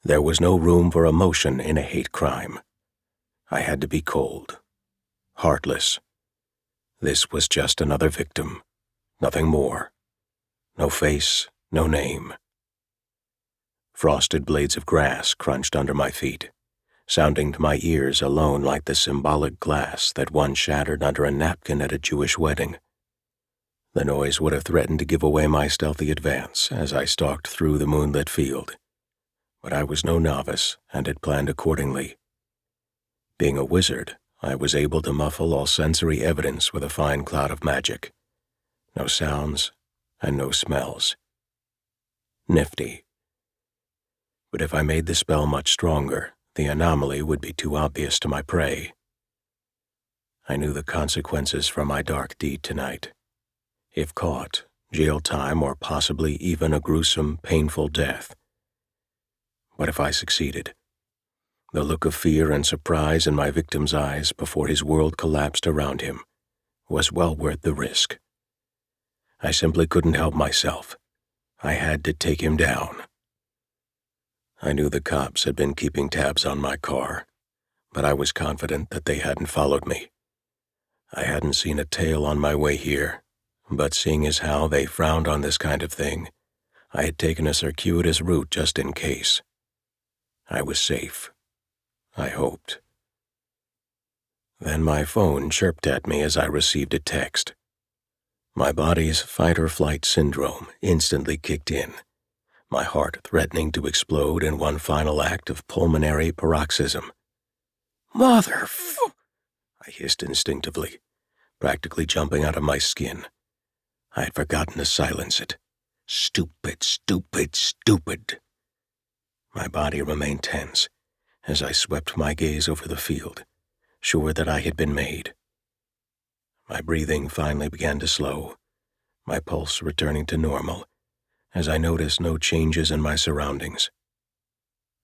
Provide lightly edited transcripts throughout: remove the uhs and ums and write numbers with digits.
There was no room for emotion in a hate crime. I had to be cold, heartless. This was just another victim, nothing more. No face, no name. Frosted blades of grass crunched under my feet, sounding to my ears alone like the symbolic glass that one shattered under a napkin at a Jewish wedding. The noise would have threatened to give away my stealthy advance as I stalked through the moonlit field. But I was no novice and had planned accordingly. Being a wizard, I was able to muffle all sensory evidence with a fine cloud of magic. No sounds and no smells. Nifty. But if I made the spell much stronger, the anomaly would be too obvious to my prey. I knew the consequences for my dark deed tonight. If caught, jail time or possibly even a gruesome, painful death. What if I succeeded? The look of fear and surprise in my victim's eyes before his world collapsed around him was well worth the risk. I simply couldn't help myself. I had to take him down. I knew the cops had been keeping tabs on my car, but I was confident that they hadn't followed me. I hadn't seen a tail on my way here, but seeing as how they frowned on this kind of thing, I had taken a circuitous route just in case. I was safe. I hoped. Then my phone chirped at me as I received a text. My body's fight-or-flight syndrome instantly kicked in, my heart threatening to explode in one final act of pulmonary paroxysm. I hissed instinctively, practically jumping out of my skin. I had forgotten to silence it. Stupid, stupid, stupid. My body remained tense as I swept my gaze over the field, sure that I had been made. My breathing finally began to slow, my pulse returning to normal, as I noticed no changes in my surroundings.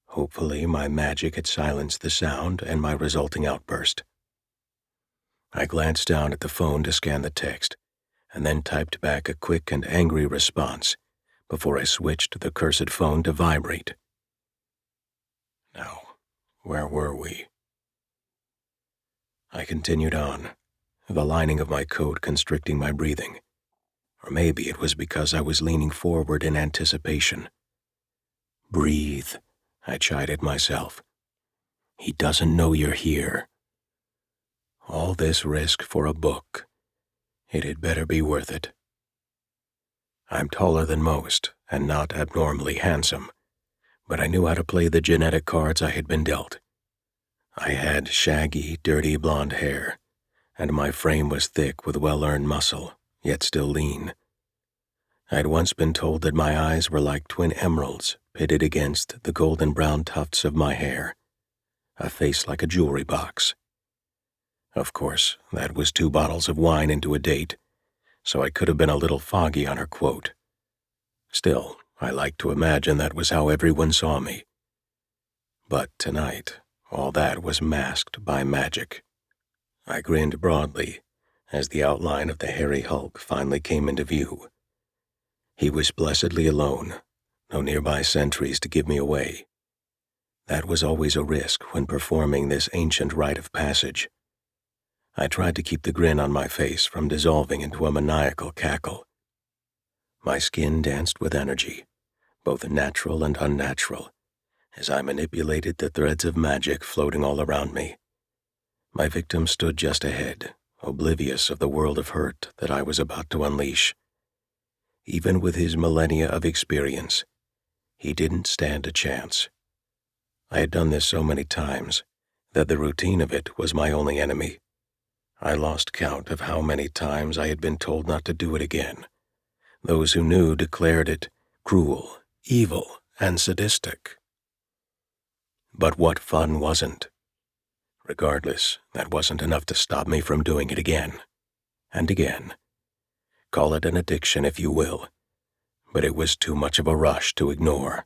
Hopefully, my magic had silenced the sound and my resulting outburst. I glanced down at the phone to scan the text, and then typed back a quick and angry response before I switched the cursed phone to vibrate. Now, where were we? I continued on, the lining of my coat constricting my breathing. Or maybe it was because I was leaning forward in anticipation. Breathe, I chided myself. He doesn't know you're here. All this risk for a book. It had better be worth it. I'm taller than most, and not abnormally handsome, but I knew how to play the genetic cards I had been dealt. I had shaggy, dirty blonde hair, and my frame was thick with well-earned muscle, yet still lean. I'd once been told that my eyes were like twin emeralds pitted against the golden-brown tufts of my hair, a face like a jewelry box. Of course, that was 2 bottles of wine into a date, so I could have been a little foggy on her quote. Still, I liked to imagine that was how everyone saw me. But tonight, all that was masked by magic. I grinned broadly as the outline of the hairy hulk finally came into view. He was blessedly alone, no nearby sentries to give me away. That was always a risk when performing this ancient rite of passage. I tried to keep the grin on my face from dissolving into a maniacal cackle. My skin danced with energy, both natural and unnatural, as I manipulated the threads of magic floating all around me. My victim stood just ahead, oblivious of the world of hurt that I was about to unleash. Even with his millennia of experience, he didn't stand a chance. I had done this so many times that the routine of it was my only enemy. I lost count of how many times I had been told not to do it again. Those who knew declared it cruel, evil, and sadistic. But what fun wasn't? Regardless, that wasn't enough to stop me from doing it again. And again. Call it an addiction if you will, but it was too much of a rush to ignore.